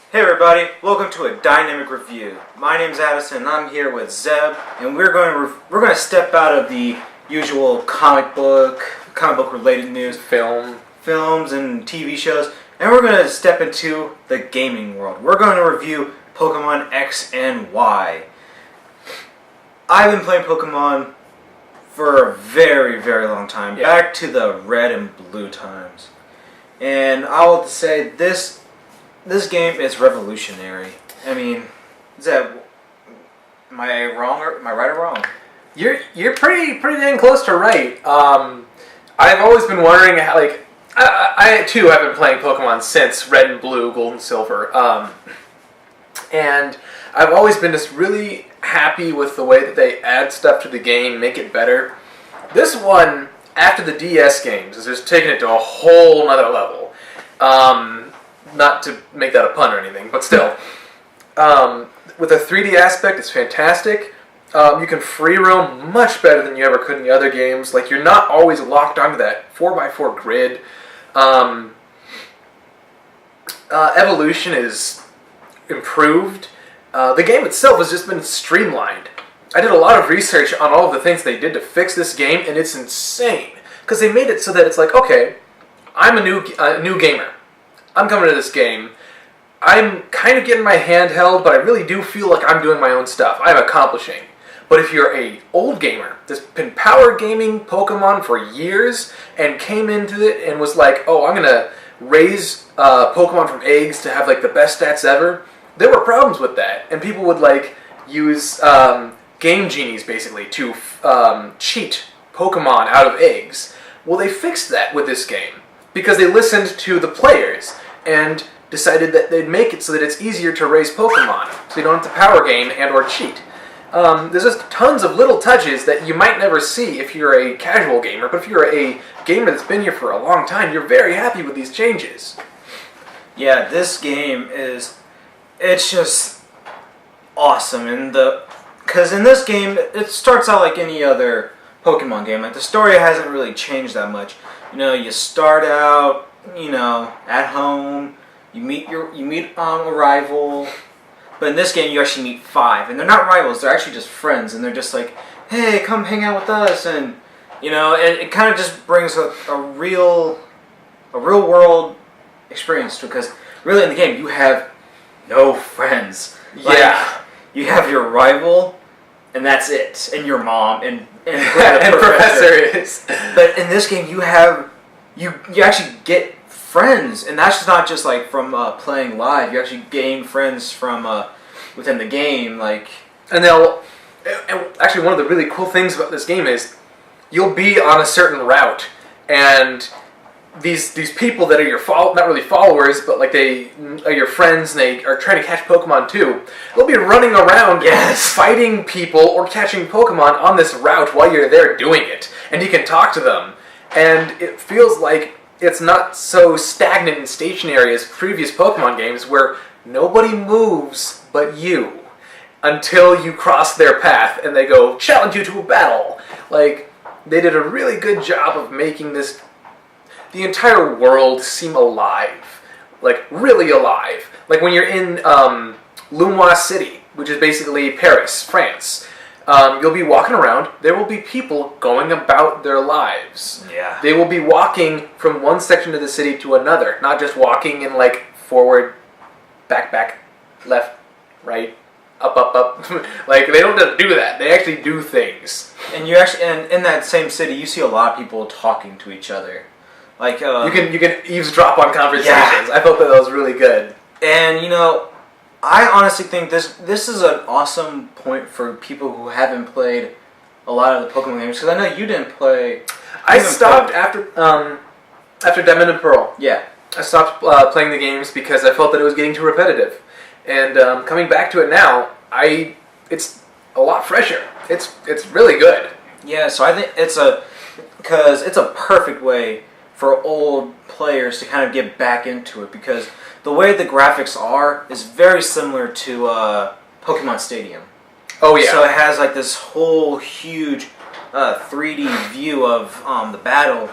Hey everybody, welcome to a dynamic review. My name's Addison and I'm here with Zeb, and we're going to step out of the usual comic book related news, films and TV shows, and we're going to step into the gaming world. We're going to review Pokemon X and Y. I've been playing Pokemon for a very, very long time, back to the red and blue times. And I will say this game is revolutionary. I mean, Zeb, am I wrong or am I right or wrong? You're pretty dang close to right. I've always been wondering how, I too have been playing Pokemon since Red and Blue, Gold and Silver, and I've always been just really happy with the way that they add stuff to the game, make it better. This one, after the DS games, is just taking it to a whole nother level. Not to make that a pun or anything, but still. With the 3D aspect, it's fantastic. You can free roam much better than you ever could in the other games. Like, you're not always locked onto that 4x4 grid. Evolution is improved. The game itself has just been streamlined. I did a lot of research on all of the things they did to fix this game, and it's insane. Because they made it so that it's like, okay, I'm a new gamer. I'm coming to this game. I'm kind of getting my hand held, but I really do feel like I'm doing my own stuff. I'm accomplishing. But if you're an old gamer that's been power gaming Pokemon for years and came into it and was like, oh, I'm going to raise Pokemon from eggs to have like the best stats ever, there were problems with that. And people would like use game genies basically to cheat Pokemon out of eggs. Well, they fixed that with this game because they listened to the players and decided that they'd make it so that it's easier to raise Pokemon, so you don't have to power game and or cheat. There's just tons of little touches that you might never see if you're a casual gamer, but if you're a gamer that's been here for a long time, you're very happy with these changes. Yeah, this game it's just awesome, because in this game, it starts out like any other Pokemon game. Like, the story hasn't really changed that much. You know, you start out, at home. You meet a rival, but in this game you actually meet 5, and they're not rivals. They're actually just friends, and they're just like, hey, come hang out with us, and it kind of just brings a real world experience to it. Because really in the game you have no friends. Yeah, you have your rival, and that's it, and your mom, and and Professor is. But in this game, you actually get friends, and that's not just like from playing live. You actually gain friends from within the game, like. And actually, one of the really cool things about this game is you'll be on a certain route, and these people that are your not really followers, but like they are your friends, and they are trying to catch Pokemon too. They'll be running around, fighting people or catching Pokemon on this route while you're there doing it, and you can talk to them, and it feels like it's not so stagnant and stationary as previous Pokemon games where nobody moves but you until you cross their path and they go challenge you to a battle. Like, they did a really good job of making the entire world seem alive. Like, really alive. Like when you're in Lumois City, which is basically Paris, France. You'll be walking around. There will be people going about their lives. Yeah. They will be walking from one section of the city to another, not just walking in like forward, back, left, right, up. Like, they don't just do that. They actually do things. And and in that same city, you see a lot of people talking to each other. Like you can eavesdrop on conversations. Yeah. I thought that was really good. And I honestly think this is an awesome point for people who haven't played a lot of the Pokemon games, because I know you didn't play. I stopped after Diamond and Pearl. Yeah, I stopped playing the games because I felt that it was getting too repetitive, and coming back to it now, it's a lot fresher. It's really good. Yeah, so I think it's a perfect way for old players to kind of get back into it, because the way the graphics are is very similar to Pokemon Stadium. Oh yeah. So it has like this whole huge 3D view of the battle,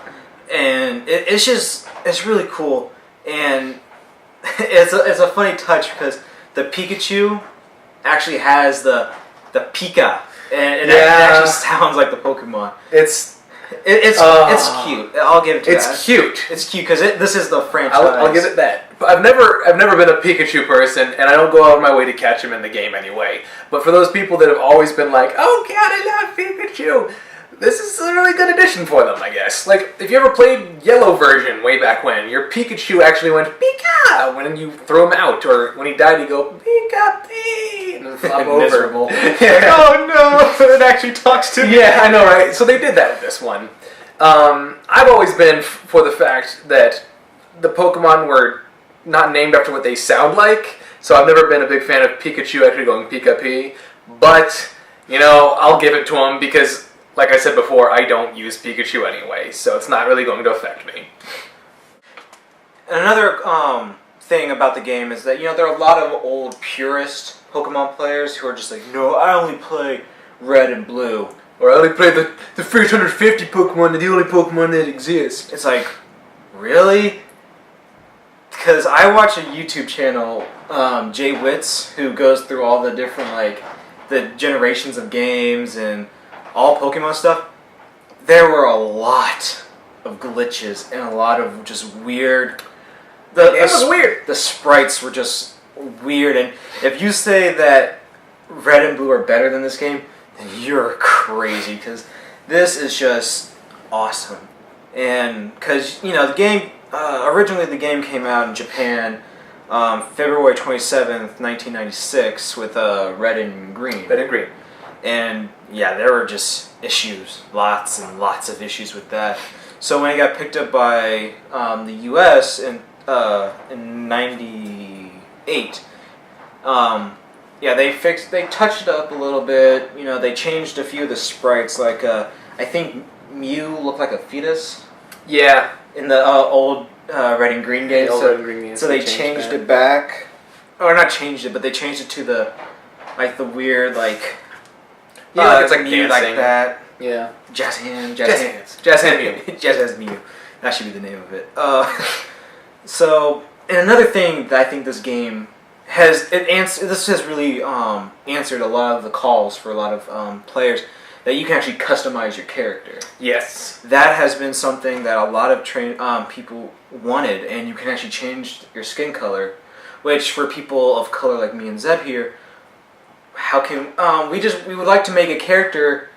and it's really cool. And it's a funny touch because the Pikachu actually has the Pika, and it actually sounds like the Pokemon. It's cute. I'll give it to you. It's cute. It's cute because this is the franchise. I'll give it that. I've never been a Pikachu person, and I don't go out of my way to catch him in the game anyway. But for those people that have always been like, "Oh God, I love Pikachu," this is a really good addition for them, I guess. Like, if you ever played Yellow version way back when, your Pikachu actually went Pika when you throw him out, or when he died, he'd go Pika Pee and then flop over. Miserable. Yeah. Oh no! It actually talks to me. Yeah, I know, right? So they did that with this one. I've always been for the fact that the Pokemon were not named after what they sound like, so I've never been a big fan of Pikachu actually going Pika-Pee, but, you know, I'll give it to him because, like I said before, I don't use Pikachu anyway, so it's not really going to affect me. And another thing about the game is that, you know, there are a lot of old purist Pokemon players who are just like, no, I only play Red and Blue. Or I only play the first 150 Pokemon, the only Pokemon that exists. It's like, really? Because I watch a YouTube channel, Jay Witz, who goes through all the different, like, the generations of games and all Pokemon stuff. There were a lot of glitches and a lot of just weird... It was weird. The sprites were just weird, and if you say that Red and Blue are better than this game, then you're crazy, because this is just awesome. And, because, you know, the game... originally, the game came out in Japan February 27th, 1996 with Red and Green. Red and Green. And, yeah, there were just issues. Lots and lots of issues with that. So when it got picked up by the U.S. in 98, yeah, they touched it up a little bit. You know, they changed a few of the sprites. Like, I think Mew looked like a fetus. Yeah. In the old Red and Green games. So they changed it back. Or not changed it, but they changed it to the weird, like... Yeah, it's like Mew dancing. like that. Yeah. Jazz Hands Mew. Jazz Hands Mew. That should be the name of it. So, and another thing that I think this game has... This has really answered a lot of the calls for a lot of players, that you can actually customize your character. Yes. That has been something that a lot of people wanted, and you can actually change your skin color, which for people of color like me and Zeb here, how can we would like to make a character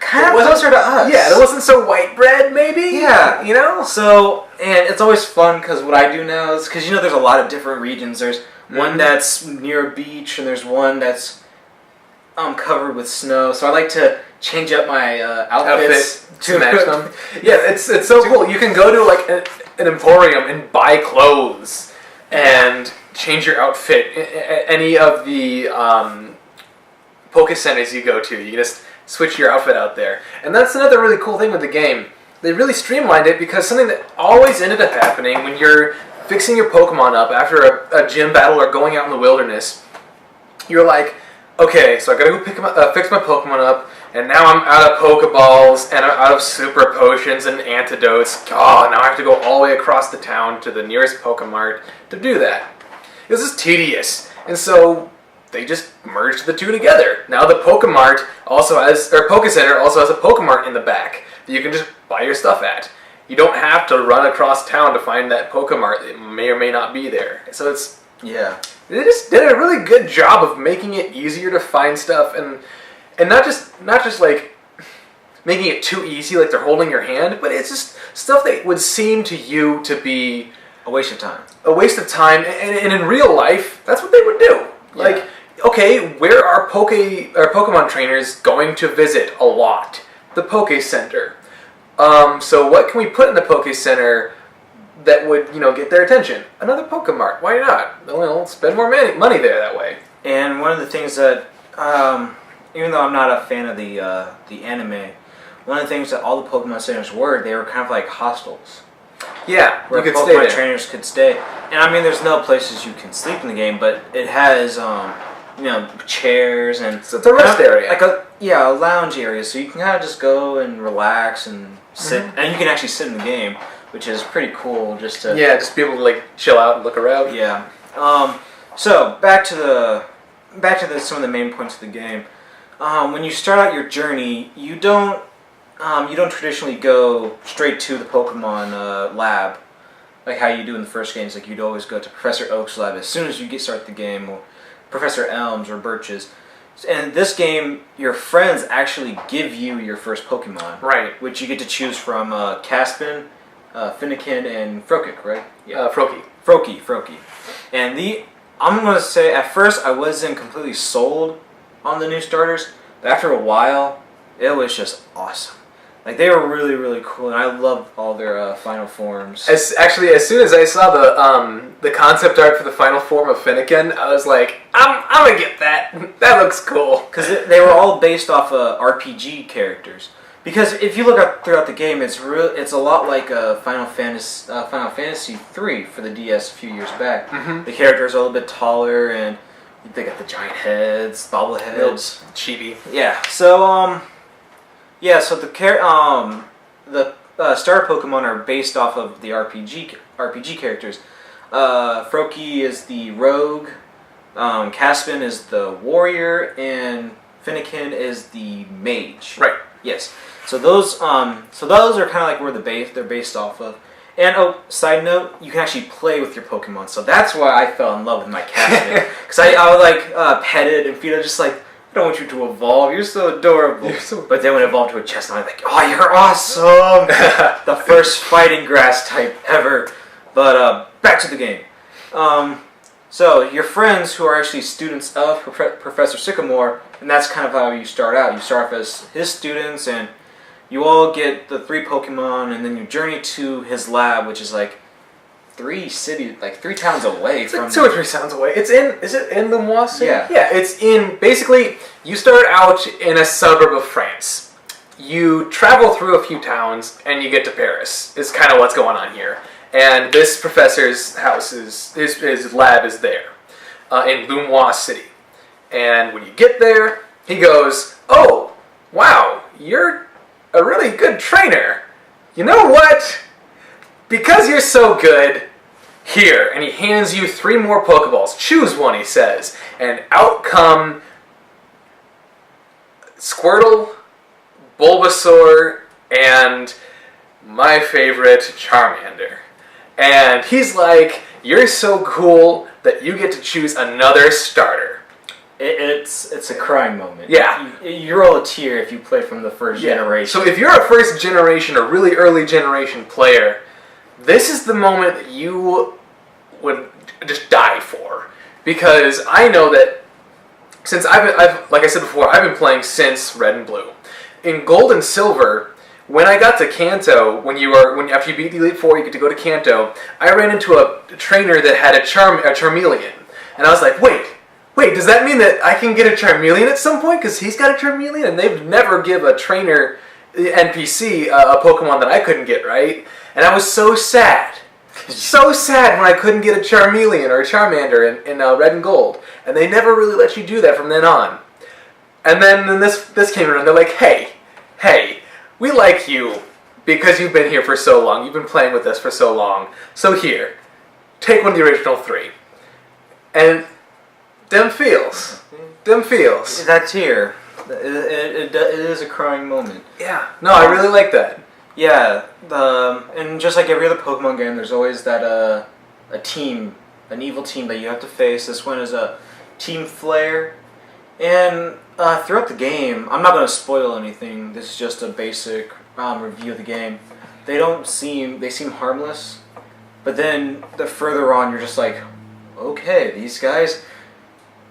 kind of closer to us. Yeah, it wasn't so white bread, maybe. Yeah, you know. So, and it's always fun because what I do now is because, you know, there's a lot of different regions. There's one that's near a beach, and there's one that's covered with snow. So I like to change up my outfits to match them. Yeah, it's so cool. You can go to like an emporium and buy clothes and change your outfit at any of the Poké Centers you go to. You can just switch your outfit out there. And that's another really cool thing with the game. They really streamlined it because something that always ended up happening when you're fixing your Pokemon up after a gym battle or going out in the wilderness, you're like, okay, so I gotta go fix my Pokemon up, and now I'm out of Pokeballs, and I'm out of Super Potions and Antidotes. Oh, now I have to go all the way across the town to the nearest Pokemart to do that. It was just tedious, and so they just merged the two together. Now the Pokemart also has, or Poké Center also has a Pokemart in the back that you can just buy your stuff at. You don't have to run across town to find that Pokemart that may or may not be there. So it's, yeah. They just did a really good job of making it easier to find stuff, and not just like making it too easy, like they're holding your hand, but it's just stuff that would seem to you to be a waste of time. A waste of time, and in real life, that's what they would do. Yeah. Like, okay, where are Pokemon trainers going to visit a lot? The Poké Center. So what can we put in the Poké Center that would, you know, get their attention? Another Pokemart. Why not? We'll spend more money there that way. And one of the things that, even though I'm not a fan of the anime, one of the things that all the Pokemon centers were, they were kind of like hostels. Yeah, where Pokemon trainers could stay. And I mean, there's no places you can sleep in the game, but it has, you know, chairs and so it's a rest area, like a lounge area, so you can kind of just go and relax and sit, and you can actually sit in the game, which is pretty cool. Just to just be able to like chill out and look around. Yeah. So back to some of the main points of the game. When you start out your journey, you don't traditionally go straight to the Pokemon lab, like how you do in the first games. Like you'd always go to Professor Oak's lab as soon as you start the game, or Professor Elm's or Birch's. And this game, your friends actually give you your first Pokemon, right? Which you get to choose from Caspin, Finnegan, and Froakie, right? Yeah, Froakie. Froakie. And I'm gonna say at first I wasn't completely sold on the new starters, but after a while, it was just awesome. Like they were really, really cool, and I loved all their final forms. As soon as I saw the concept art for the final form of Finnegan, I was like, I'm gonna get that. That looks cool. Because they were all based off RPG characters. Because if you look up throughout the game, it's a lot like Final Fantasy 3 for the DS a few years back. Mm-hmm. The characters are a little bit taller, and they got the giant heads, bobbleheads, chibi. Yeah. So so the starter Pokemon are based off of the RPG characters. Froakie is the rogue, Caspin is the warrior, and Finnegan is the mage. Right. Yes. So those are kind of like where they're based off of. And side note, you can actually play with your Pokemon. So that's why I fell in love with my Caspin. Because I would like pet it and feed it, just like, I don't want you to evolve. You're so adorable. But then when it evolved to a Chestnut, I'm like, oh, you're awesome. The first fighting grass type ever. But back to the game. So your friends who are actually students of Professor Sycamore, and that's kind of how you start out. You start off as his students, and you all get the 3 Pokemon, and then you journey to his lab, which is like 3 towns away. It's like 2 or 3 towns away. Is it in the Mois City? Yeah. Yeah, it's in, basically, you start out in a suburb of France. You travel through a few towns, and you get to Paris, is kind of what's going on here. And this professor's house his lab is there, in Lumois City. And when you get there, he goes, oh, wow, you're a really good trainer. You know what? Because you're so good, here. And he hands you 3 more Pokeballs. Choose one, he says. And out come Squirtle, Bulbasaur, and my favorite, Charmander. And he's like, you're so cool that you get to choose another starter. It's a crying moment. Yeah. You roll a tear if you play from the first generation. So if you're a first generation or really early generation player, this is the moment that you would just die for. Because I know that since I've like I said before, I've been playing since Red and Blue. In Gold and Silver, when I got to Kanto, after you beat the Elite Four, you get to go to Kanto, I ran into a trainer that had a Charmeleon. And I was like, wait, does that mean that I can get a Charmeleon at some point? Because he's got a Charmeleon, and they've never give a trainer NPC a Pokemon that I couldn't get, right? And I was so sad. So sad when I couldn't get a Charmeleon or a Charmander in Red and Gold. And they never really let you do that from then on. And then this came around, they're like, hey, we like you because you've been here for so long. You've been playing with us for so long. So here, take one of the original 3. And them feels. That tear. It is a crying moment. Yeah. No, I really like that. Yeah. And just like every other Pokemon game, there's always that a team, an evil team that you have to face. This one is a Team Flare. And throughout the game, I'm not going to spoil anything. This is just a basic review of the game. They seem harmless, but then the further on, you're just like, okay, these guys,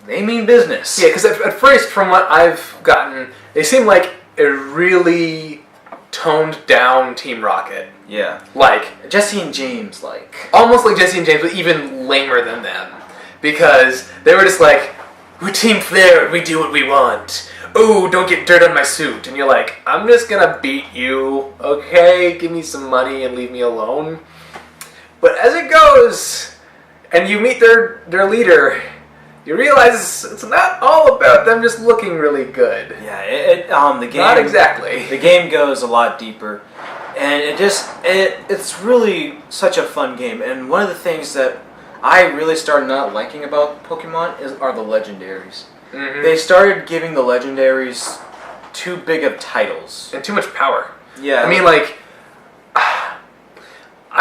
they mean business. Yeah, because at first, from what I've gotten, they seem like a really toned down Team Rocket. Yeah. Like Jesse and James, almost like Jesse and James, but even lamer than them, because they were just like, we're Team Flare, we do what we want. Oh, don't get dirt on my suit. And you're like, I'm just gonna beat you, okay? Give me some money and leave me alone. But as it goes, and you meet their leader, you realize it's not all about them just looking really good. Yeah, the game... Not exactly. The game goes a lot deeper. And it's really such a fun game. And one of the things that I really started not liking about Pokemon are the legendaries. Mm-hmm. They started giving the legendaries too big of titles. And too much power. Yeah. I mean, like, I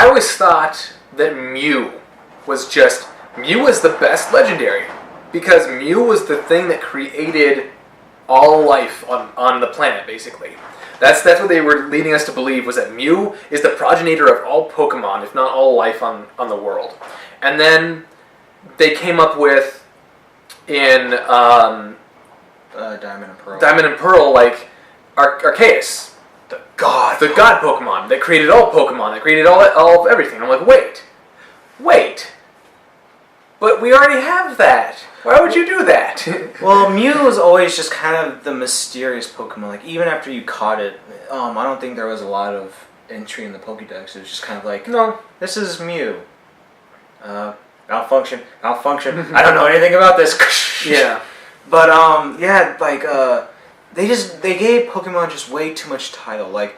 always thought that Mew was the best legendary. Because Mew was the thing that created all life on the planet, basically. That's what they were leading us to believe, was that Mew is the progenitor of all Pokemon, if not all life on the world. And then they came up with, in Diamond and Pearl. Diamond and Pearl, like, Arceus. The god Pokemon that created all Pokemon, that created all of everything. I'm like, wait. But we already have that. Why would you do that? Well, Mew was always just kind of the mysterious Pokemon. Like, even after you caught it, I don't think there was a lot of entry in the Pokédex. It was just kind of like, no, this is Mew. Malfunction. I don't know anything about this. Yeah. But, they gave Pokemon just way too much title. Like,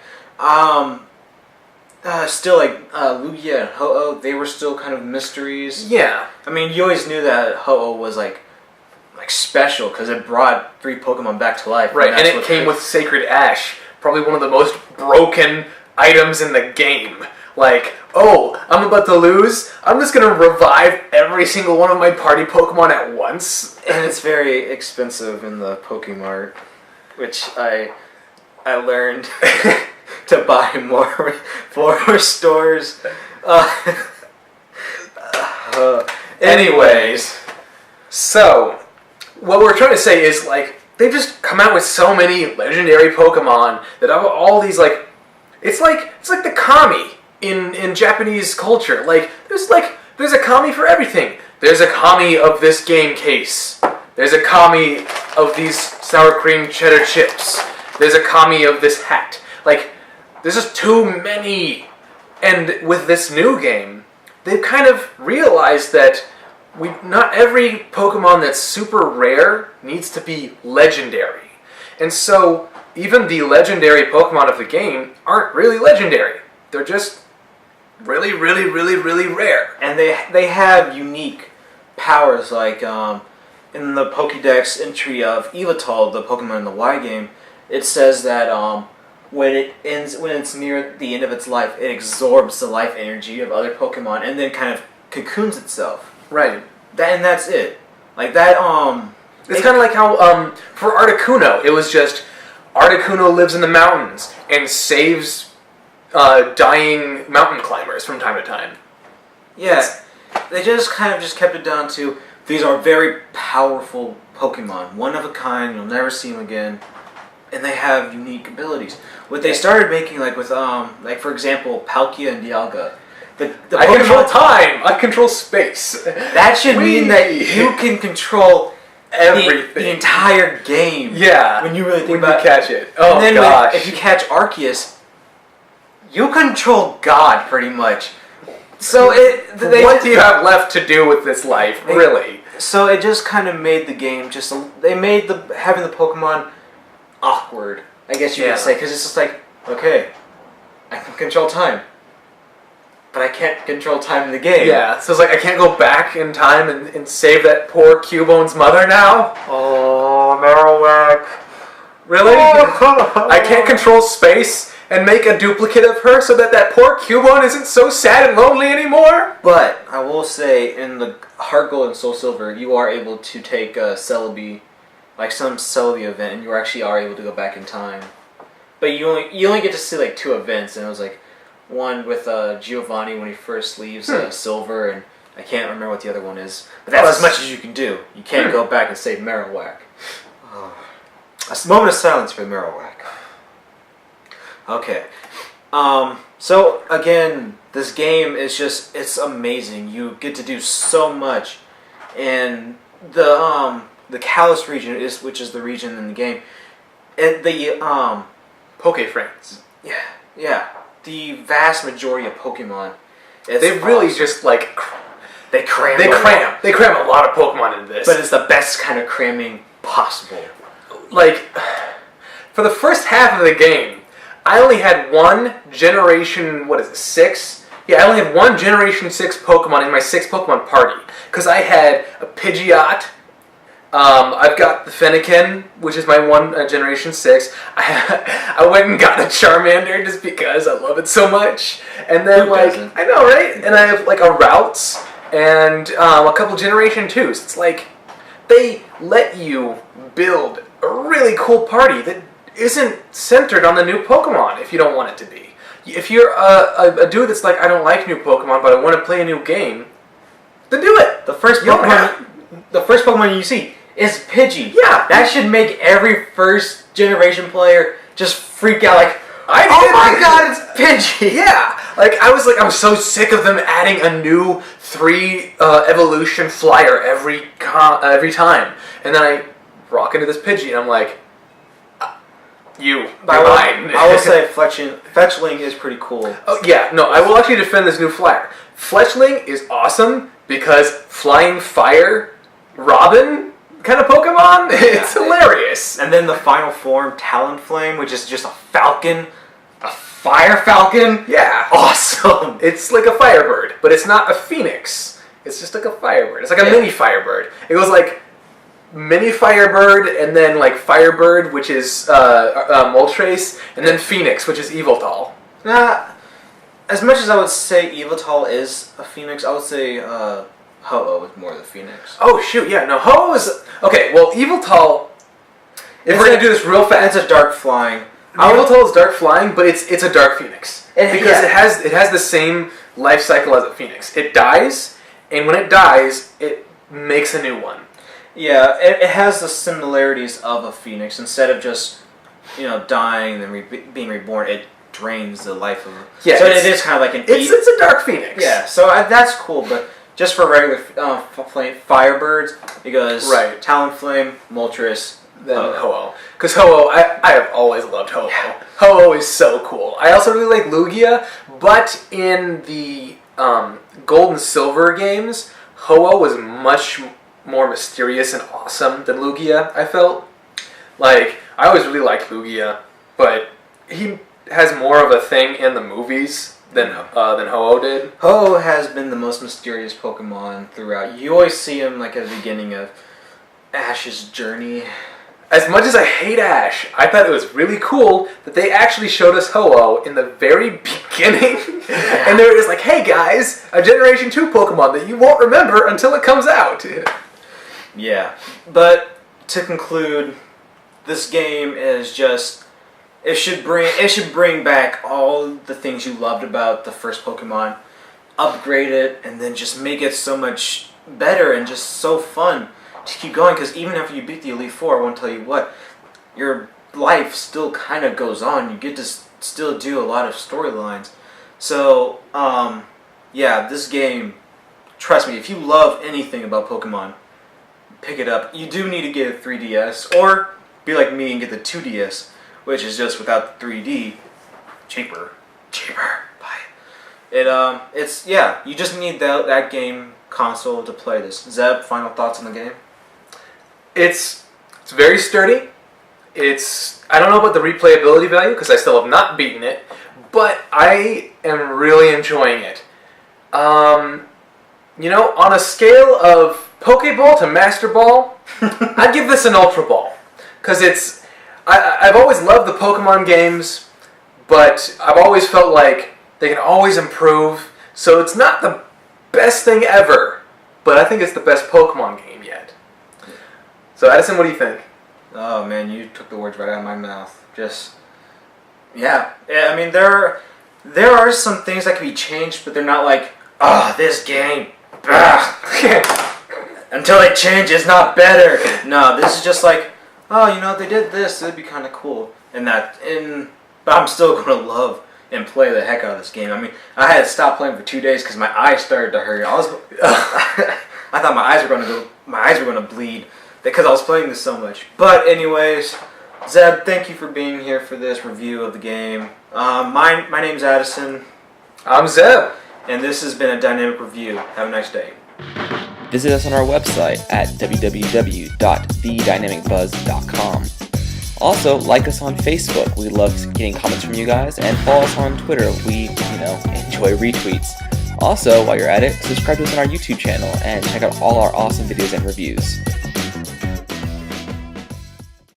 still, like, Lugia and Ho-Oh, they were still kind of mysteries. Yeah. I mean, you always knew that Ho-Oh was, like special, because it brought 3 Pokemon back to life. Right, and it came with Sacred Ash, probably one of the most broken items in the game. Like, oh, I'm about to lose, I'm just going to revive every single one of my party Pokemon at once. And it's very expensive in the Pokemart, which I learned to buy more for stores. Anyways, so what we're trying to say is, like, they've just come out with so many legendary Pokemon that have all these, like, it's like the kami in Japanese culture. Like, there's a kami for everything. There's a kami of this game case. There's a kami of these sour cream cheddar chips. There's a kami of this hat. Like, there's just too many. And with this new game, they've kind of realized that not every Pokemon that's super rare needs to be legendary. And so, even the legendary Pokemon of the game aren't really legendary. They're just really, really, really, really rare. And they have unique powers, like in the Pokédex entry of Yveltal, the Pokemon in the Y game, it says that when it's near the end of its life, it absorbs the life energy of other Pokemon and then kind of cocoons itself. Right. And that's it. Like that. It's kind of like how for Articuno, it was just Articuno lives in the mountains and saves dying mountain climbers from time to time. Yeah, they just kind of just kept it down to these are very powerful Pokemon, one of a kind. You'll never see them again, and they have unique abilities. What they started making, like with like for example, Palkia and Dialga. I control time. I control space. That should mean that you can control everything, the entire game. Yeah, when you really think about it. Catch it. Oh, and then gosh! If you catch Arceus, you control God pretty much. So what do you have left to do with this life, really? So it just kind of made the game they made having the Pokemon awkward, I guess you could say, because it's just like, okay, I can control time, but I can't control time in the game. Yeah, so it's like I can't go back in time and save that poor Cubone's mother now? Oh, Marowak. Really? I can't control space and make a duplicate of her so that poor Cubone isn't so sad and lonely anymore? But I will say, in the Heart Gold and Soul Silver, you are able to take Celebi, like some Celebi event, and you actually are able to go back in time. But you only get to see like 2 events, and it was like one with Giovanni when he first leaves Silver, and I can't remember what the other one is. But that's as much as you can do. You can't go back and save Marowak. A moment of silence for Marowak. Okay. So again, this game is it's amazing. You get to do so much, and the Kalos region which is the region in the game, and the Poke Friends. Yeah. The vast majority of Pokemon. They really just like they cram a lot of Pokemon into this. But it's the best kind of cramming possible. Like, for the first half of the game, I only had one Generation, 6? Yeah, I only had one Generation 6 Pokemon in my 6 Pokemon party. Because I had a Pidgeot, I've got the Fennekin, which is my one Generation 6. I went and got a Charmander just because I love it so much. And then, I know, right? And I have, a Routes and a couple Generation 2s. It's like, they let you build a really cool party that isn't centered on the new Pokemon if you don't want it to be. If you're a dude that's like, I don't like new Pokemon, but I want to play a new game, then do it. The first Pokemon you see is Pidgey. Yeah. That should make every first generation player just freak out like, oh my god, it's Pidgey! Yeah. I'm so sick of them adding a new 3 evolution flyer every time. And then I rock into this Pidgey and I'm like, I will say Fletchling is pretty cool. Oh yeah, no, I will actually defend this new flyer. Fletchling is awesome because flying fire Robin kind of Pokemon, it's hilarious. And then the final form, Talonflame, which is just a falcon, a fire falcon. Yeah. Awesome. It's like a Firebird, but it's not a Phoenix. It's just like a Firebird. It's like a mini Firebird. It goes like mini Firebird, and then like Firebird, which is Moltres, and then Phoenix, which is Yveltal. As much as I would say Yveltal is a Phoenix, I would say Ho-Oh is more the Phoenix. Oh shoot, yeah, no, Ho-Oh is... Okay, well, Yveltal... If we're going to do this real fast... It's a dark flying. Yveltal is dark flying, but it's a dark Phoenix. Because it has the same life cycle as a Phoenix. It dies, and when it dies, it makes a new one. Yeah, it has the similarities of a Phoenix. Instead of just, dying and then being reborn, it drains the life of it. Yeah, so it is kind of like an... It's a dark Phoenix. Yeah, so that's cool, but... Just for regular Firebirds, it goes Talonflame, Moltres, then Ho-Oh. Because Ho-Oh, I have always loved Ho-Oh. Yeah. Ho-Oh is so cool. I also really like Lugia, but in the Gold and Silver games, Ho-Oh was much more mysterious and awesome than Lugia, I felt. I always really liked Lugia, but he has more of a thing in the movies than Ho-Oh did. Ho-Oh has been the most mysterious Pokemon throughout. You always see him at the beginning of Ash's journey. As much as I hate Ash, I thought it was really cool that they actually showed us Ho-Oh in the very beginning. Yeah. And they were just like, hey guys, a Generation 2 Pokemon that you won't remember until it comes out. Yeah, but to conclude, this game is just... It should bring back all the things you loved about the first Pokemon, upgrade it, and then just make it so much better and just so fun to keep going. Because even after you beat the Elite Four, I won't tell you what, your life still kind of goes on. You get to still do a lot of storylines. So, this game, trust me, if you love anything about Pokemon, pick it up. You do need to get a 3DS, or be like me and get the 2DS. Which is just without the 3D, cheaper, buy it. You just need that game console to play this. Zeb, final thoughts on the game? It's very sturdy. I don't know about the replayability value because I still have not beaten it, but I am really enjoying it. On a scale of Pokeball to Master Ball, I'd give this an Ultra Ball because I've always loved the Pokemon games, but I've always felt like they can always improve. So it's not the best thing ever, but I think it's the best Pokemon game yet. So Addison, what do you think? Oh man, you took the words right out of my mouth. Yeah. I mean, there are some things that can be changed, but they're not like, this game, until it changes, not better. No, this is just like, they did this, it'd be kind of cool. But I'm still going to love and play the heck out of this game. I mean, I had to stop playing for 2 days because my eyes started to hurt. I thought my eyes were going to bleed because I was playing this so much. But anyways, Zeb, thank you for being here for this review of the game. My name's Addison. I'm Zeb. And this has been a Dynamic Review. Have a nice day. Visit us on our website at www.thedynamicbuzz.com. Also, like us on Facebook. We love getting comments from you guys. And follow us on Twitter. We, enjoy retweets. Also, while you're at it, subscribe to us on our YouTube channel and check out all our awesome videos and reviews.